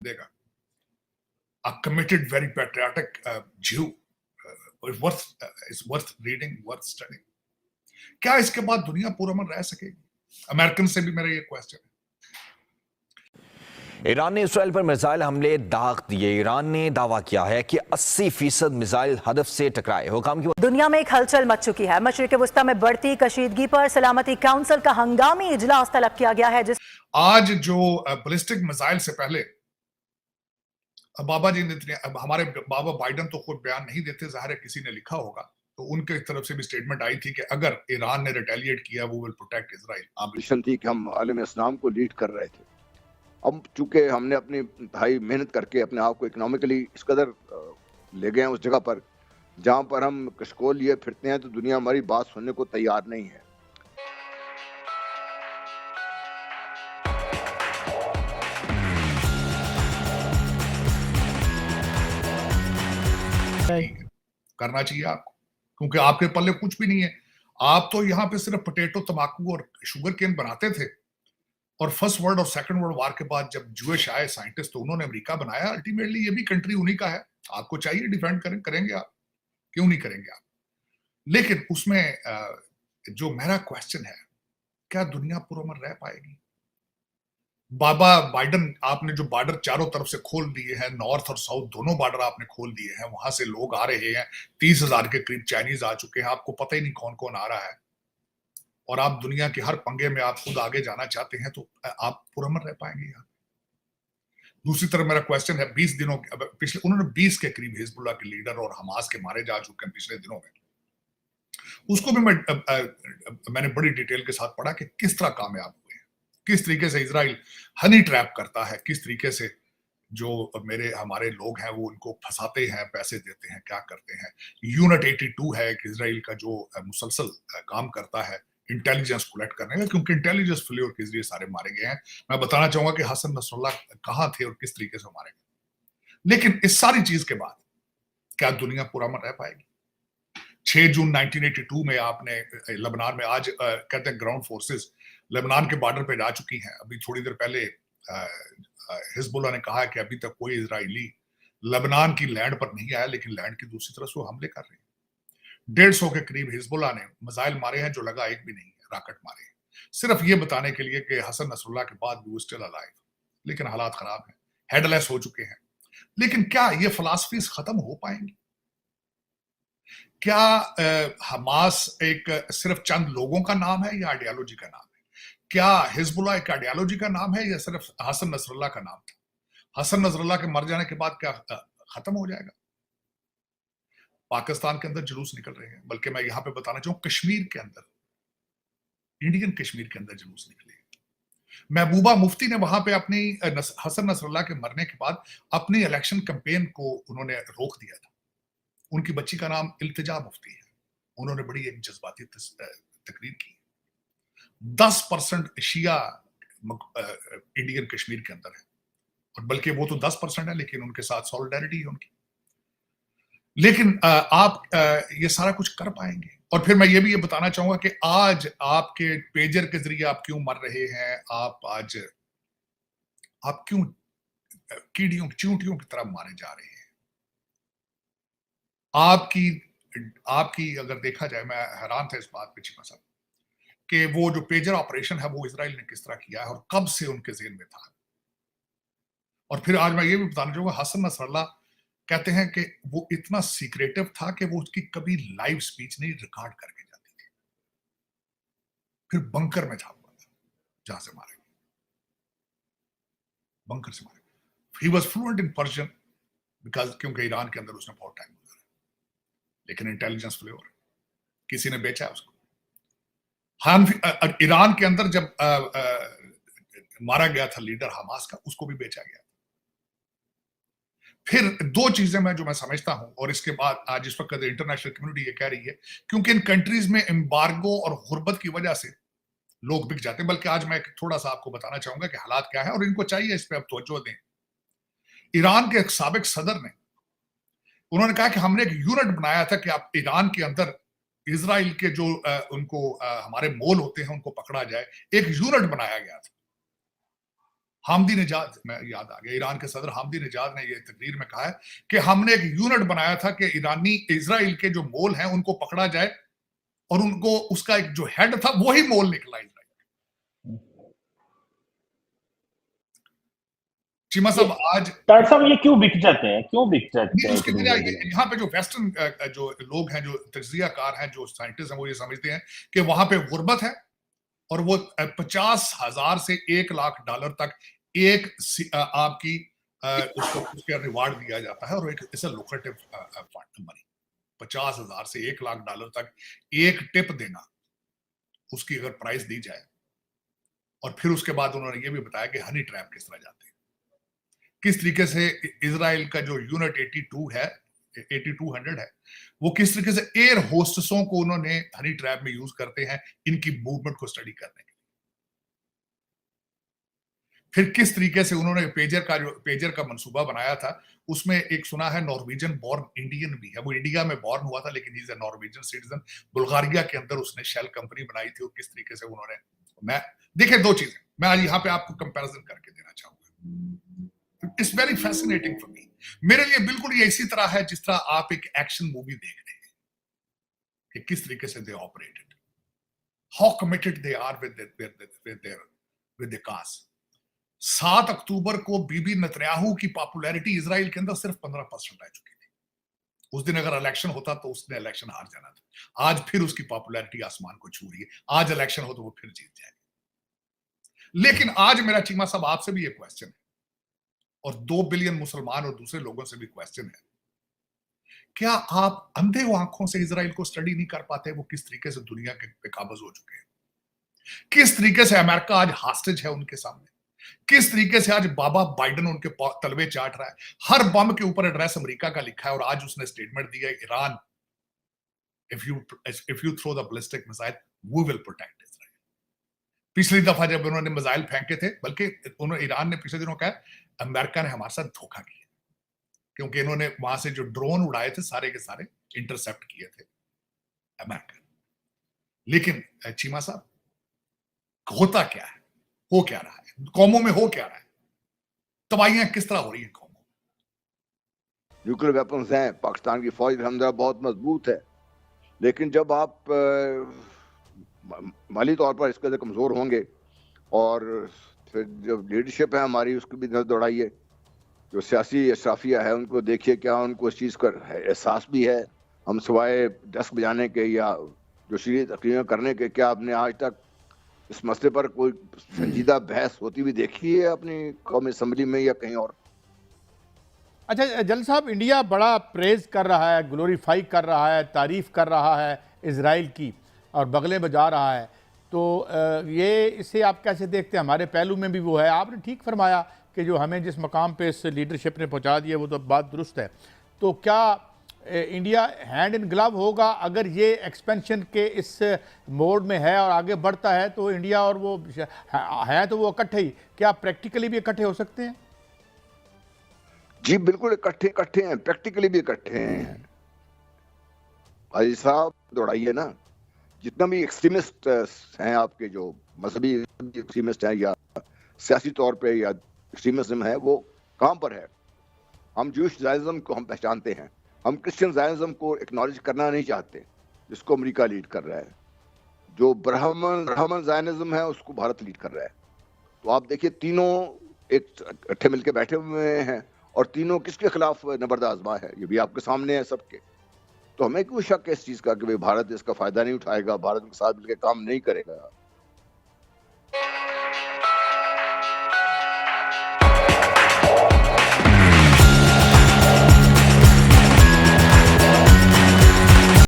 मिलेगा। A committed, very patriotic Jew, is worth reading, worth studying. क्या इसके बाद दुनिया पुरअमन रह सकेगी? अमेरिकन से भी मेरा ये क्वेश्चन है। ईरान ने इसराइल पर मिसाइल हमले दाग दिए। ईरान ने दावा किया है कि 80% मिसाइल हदफ से टकराए। हुकाम की दुनिया में एक हलचल मच चुकी है। मशरिक वस्ता में बढ़ती कशीदगी पर सलामती काउंसिल का हंगामी इजलास तलब किया गया है। आज जो बैलिस्टिक मिसाइल से पहले बाबा जी ने, हमारे बाबा बाइडन तो खुद बयान नहीं देते, जाहिर है किसी ने लिखा होगा, तो उनके तरफ से भी स्टेटमेंट आई थी कि अगर ईरान ने रिटेलिएट किया वो विल प्रोटेक्ट इजराइल। मिशन थी कि हम आलम इस्लाम को लीड कर रहे थे। अब चूंकि हमने अपनी इंतहाई मेहनत करके अपने आप को इकोनॉमिकली इस कदर ले गए हैं उस जगह पर जहां पर हम कशकोल लिए फिरते हैं, तो दुनिया हमारी बात सुनने को तैयार नहीं है। करना चाहिए आपको, क्योंकि आपके पल्ले कुछ भी नहीं है। आप तो यहाँ पे सिर्फ पोटैटो, तंबाकू और शुगर केन बनाते थे, और फर्स्ट वर्ल्ड और सेकंड वर्ल्ड वार के बाद जब जूश आए साइंटिस्ट, तो उन्होंने अमेरिका बनाया। अल्टीमेटली ये भी कंट्री उन्हीं का है। आपको चाहिए डिफेंड करेंगे आप, क्यों नहीं करेंगे आप? लेकिन उसमें जो मेरा क्वेश्चन है, क्या दुनिया पुरअमन रह पाएगी? बाबा बाइडन, आपने जो बॉर्डर चारों तरफ से खोल दिए हैं, नॉर्थ और साउथ दोनों बॉर्डर आपने खोल दिए हैं, वहां से लोग आ रहे हैं, 30,000 के करीब चाइनीज आ चुके हैं, आपको पता ही नहीं कौन कौन आ रहा है, और आप दुनिया के हर पंगे में आप खुद आगे जाना चाहते हैं, तो आप पुरअमन रह पाएंगे यहाँ? दूसरी तरफ मेरा क्वेश्चन है, 20 दिनों पिछले उन्होंने 20 के करीब हिजबुल्लाह के लीडर और हमास के मारे जा चुके हैं पिछले दिनों में। उसको भी मैंने बड़ी डिटेल के साथ पढ़ा कि किस तरह कामयाब हुए हैं, किस तरीके से इजराइल हनी ट्रैप करता है, किस तरीके से जो हमारे लोग हैं वो उनको फंसाते हैं, पैसे देते हैं, क्या करते हैं। यूनिट 82 है कि इजराइल का जो मुसलसल काम करता है इंटेलिजेंस कलेक्ट करने का, क्योंकि इंटेलिजेंस फेल्योर के जरिए सारे मारे गए हैं। मैं बताना चाहूंगा कि हसन नसरुल्लाह कहाँ थे और किस तरीके से मारे गए। लेकिन इस सारी चीज के बाद क्या दुनिया पुरअमन रह पाएगी? 6 जून 1982 में आपने लेबनान में, आज कहते हैं ग्राउंड फोर्सेस लेबनान के बॉर्डर पे जा चुकी हैं। अभी थोड़ी देर पहले हिजबुल्लाह ने कहा कि अभी तक कोई इजरायली लेबनान की लैंड पर नहीं आया, लेकिन लैंड की दूसरी तरफ से वो हमले कर रहे हैं। 150 के करीब हिजबुल्लाह ने मिसाइल मारे हैं, जो लगा एक भी नहीं है, रॉकेट मारे हैं, सिर्फ ये बताने के लिए कि हसन नसरुल्लाह के बाद भी वो स्टिल अलाइव। लेकिन हालात खराब हैं, हेडलेस हो चुके हैं। लेकिन क्या ये फिलॉसफीज खत्म हो पाएंगी? क्या हमास एक सिर्फ चंद लोगों का नाम है या आइडियोलॉजी का नाम है? क्या हिजबुल्लाह एक आइडियोलॉजी का नाम है या सिर्फ हसन नसरुल्लाह का नाम था? हसन नसरुल्लाह के मर जाने के बाद क्या खत्म हो जाएगा? पाकिस्तान के अंदर जुलूस निकल रहे हैं, बल्कि मैं यहां पे बताना चाहूँ कश्मीर के अंदर, इंडियन कश्मीर के अंदर जुलूस निकले। महबूबा मुफ्ती ने वहां पे अपनी हसन नसरुल्लाह के मरने के बाद अपनी इलेक्शन कैंपेन को उन्होंने रोक दिया था। उनकी बच्ची का नाम इल्तिजा मुफ्ती है। उन्होंने बड़ी एक जज्बाती तकरीर की। 10% शिया इंडियन कश्मीर के अंदर है, और बल्कि वो तो 10% है, लेकिन उनके साथ सॉलिडारिटी है उनकी। लेकिन आप ये सारा कुछ कर पाएंगे? और फिर मैं ये भी बताना चाहूंगा कि आज आपके पेजर के जरिए आप क्यों मर रहे हैं, आप क्यों कीड़ियों चींटियों की तरह मारे जा रहे हैं? आपकी अगर देखा जाए, मैं हैरान था इस बात पे चिपा साहब, कि वो जो पेजर ऑपरेशन है वो इजराइल ने किस तरह किया है और कब से उनके ज़हन में था। और फिर आज मैं ये भी बताना चाहूंगा, हसन नसरुल्लाह कहते हैं कि वो इतना सीक्रेटिव था कि वो उसकी कभी लाइव स्पीच नहीं रिकॉर्ड करके जाती थी। फिर बंकर में था हुआ था, जहां से मारे, बंकर से मारे। He was fluent in Persian because, क्योंकि ईरान के अंदर उसने बहुत टाइम गुजारा। लेकिन इंटेलिजेंस फ्लेवर किसी ने बेचा उसको। ईरान के अंदर जब मारा गया था लीडर हमास का, उसको भी बेचा गया। फिर दो चीजें जो मैं समझता हूं, और इसके बाद आज इस वक्त इंटरनेशनल कम्युनिटी ये कह रही है, क्योंकि इन कंट्रीज में एम्बार्गो और गुर्बत की वजह से लोग बिक जाते हैं। बल्कि आज मैं थोड़ा सा आपको बताना चाहूंगा कि हालात क्या है, और इनको चाहिए इस पे अब तवज्जो दें। ईरान के एक साबिक सदर ने, उन्होंने कहा कि हमने एक यूनिट बनाया था कि आप ईरान के अंदर इजराइल के जो उनको हमारे मोल होते हैं उनको पकड़ा जाए। एक यूनिट बनाया गया था। हामिदी नेजाद, मैं याद आ गया, ईरान के सदर हामिदी नेजाद ने ये तकरीर में कहा है कि हमने एक यूनिट बनाया था कि ईरानी इजराइल के जो मोल हैं उनको पकड़ा जाए, और उनको उसका एक जो हेड था वही मोल निकला इजराइल। चीमा साहब आज डॉक्टर साहब ये क्यों बिक जाते हैं, क्यों बिक जाते हैं? उसकी वजह यहाँ पे जो वेस्टर्न जो लोग हैं, जो तज्जियाकार हैं, जो साइंटिस्ट हैं, वो ये समझते हैं कि वहां पे गुर्बत है, और वो 50,000 से 1 लाख डॉलर तक एक आपकी उसके रिवार्ड दिया जाता है, और एक ऐसा लुक्रेटिव फंड मनी, 50,000 से 1 लाख डॉलर तक एक टिप देना, उसकी अगर प्राइस दी जाए। और फिर उसके बाद उन्होंने ये भी बताया कि हनी ट्रैप किस तरह जाते हैं, किस तरीके से इजराइल का जो यूनिट 8200 है, वो किस तरीके से एयर होस्टेसों को उन्होंने हनी ट्रैप में यूज करते हैं इनकी मूवमेंट को स्टडी करने के लिए। फिर किस तरीके से उन्होंने पेजर का मंसूबा बनाया था, उसमें एक सुना है नॉर्वेजियन बॉर्न इंडियन भी है, वो इंडिया में बॉर्न हुआ था लेकिन he is a Norwegian citizen, Bulgaria के अंदर उसने शेल कंपनी बनाई थी, और किस तरीके से उन्होंने, मैं देखिए 2 चीजें मैं आज यहाँ पे आपको कंपैरिजन करके देना चाहूंगा। It's very fascinating for me. मेरे लिए बिल्कुल ये इसी तरह है जिस तरह आप एक एक्शन मूवी देख रहे हैं कि किस तरीके से they operated, how committed they are with the cause. 7 अक्टूबर को बीबी नेतन्याहू की पॉपुलैरिटी इजराइल के अंदर सिर्फ 15% रह चुकी थी। उस दिन अगर इलेक्शन होता तो उसने इलेक्शन हार जाना था। आज फिर उसकी पॉपुलैरिटी आसमान को छू रही है, आज इलेक्शन हो तो वो फिर जीत जाएगी। लेकिन आज मेरा चीमा साहब आपसे भी ये क्वेश्चन है, और 2 बिलियन मुसलमान और दूसरे लोगों से भी क्वेश्चन है, क्या आप अंधे आंखों से इजराइल को स्टडी नहीं कर पाते वो किस तरीके से दुनिया के पे काबज हो चुके हैं, किस तरीके से अमेरिका आज हॉस्टेज है उनके सामने, किस तरीके से आज बाबा बाइडेन उनके तलवे चाट रहा है, हर बम के ऊपर एड्रेस अमेरिका का लिखा है, और आज उसने स्टेटमेंट दिया Iran, if you throw the ballistic missile we will protect Israel. पिछली दफा जब उन्होंने मिसाइल फेंके थे, बल्कि उन्होंने ईरान ने पिछले दिनों कहा अमेरिका ने हमारे साथ धोखा किया, क्योंकि इन्होंने वहां से जो ड्रोन उड़ाए थे सारे के सारे इंटरसेप्ट किए थे अमेरिका। लेकिन चीमा साहब, होता क्या है, हो क्या रहा है कौमों में, हो क्या रहा है, तबाहियां किस तरह हो रही है कौमों। न्यूक्लियर वेपन्स हैं, पाकिस्तान की फौज अलहमदुलिल्लाह बहुत मजबूत है, लेकिन जब आप माली तौर पर इसके अंदर कमजोर होंगे, और फिर जो लीडरशिप है हमारी उसकी भी नजर दौड़ाइए, जो सियासी अशराफिया है उनको देखिए, क्या उनको इस चीज़ का एहसास भी है। हम सिवाय डेस्क बजाने के या जो शरीय तकरीरें करने के, क्या आपने आज तक इस मसले पर कोई संजीदा बहस होती हुई देखी है अपनी कौमी असम्बली में या कहीं और? अच्छा जल साहब, इंडिया बड़ा प्रेज कर रहा है, ग्लोरीफाई कर रहा है, तारीफ कर रहा है इजराइल की और बगले बजा रहा है, तो ये इससे आप कैसे देखते हैं? हमारे पहलू में भी वो है, आपने ठीक फरमाया कि जो हमें जिस मकाम पे इस लीडरशिप ने पहुंचा दिया वो तो बात दुरुस्त है। तो क्या इंडिया हैंड इन ग्लव होगा अगर ये एक्सपेंशन के इस मोड में है और आगे बढ़ता है, तो इंडिया और वो है तो वो इकट्ठे ही, क्या प्रैक्टिकली भी इकट्ठे हो सकते हैं? जी बिल्कुल इकट्ठे हैं, प्रैक्टिकली भी इकट्ठे हैं। भाई साहब दौड़ाइए ना, जितना भी एक्सट्रीमिस्ट हैं आपके, जो मजहबी एक्सट्रीमिस्ट हैं या सियासी तौर पे या एक्सट्रीमिज्म है, वो कहाँ पर है? हम ज्यूश ज़ायनिज़्म को हम पहचानते हैं, हम क्रिश्चियन ज़ायनिज़्म को एक्नॉलेज करना नहीं चाहते, जिसको अमेरिका लीड कर रहा है। जो ब्राह्मण ज़ायनिज़्म है उसको भारत लीड कर रहा है। तो आप देखिए तीनों एक इकट्ठे मिलकर बैठे हुए हैं, और तीनों किसके खिलाफ नबर्द आजमा है, ये भी आपके सामने है सबके। तो हमें क्यों शक है इस चीज़ का कि भाई भारत इसका फायदा नहीं उठाएगा, भारत के साथ मिलकर काम नहीं करेगा?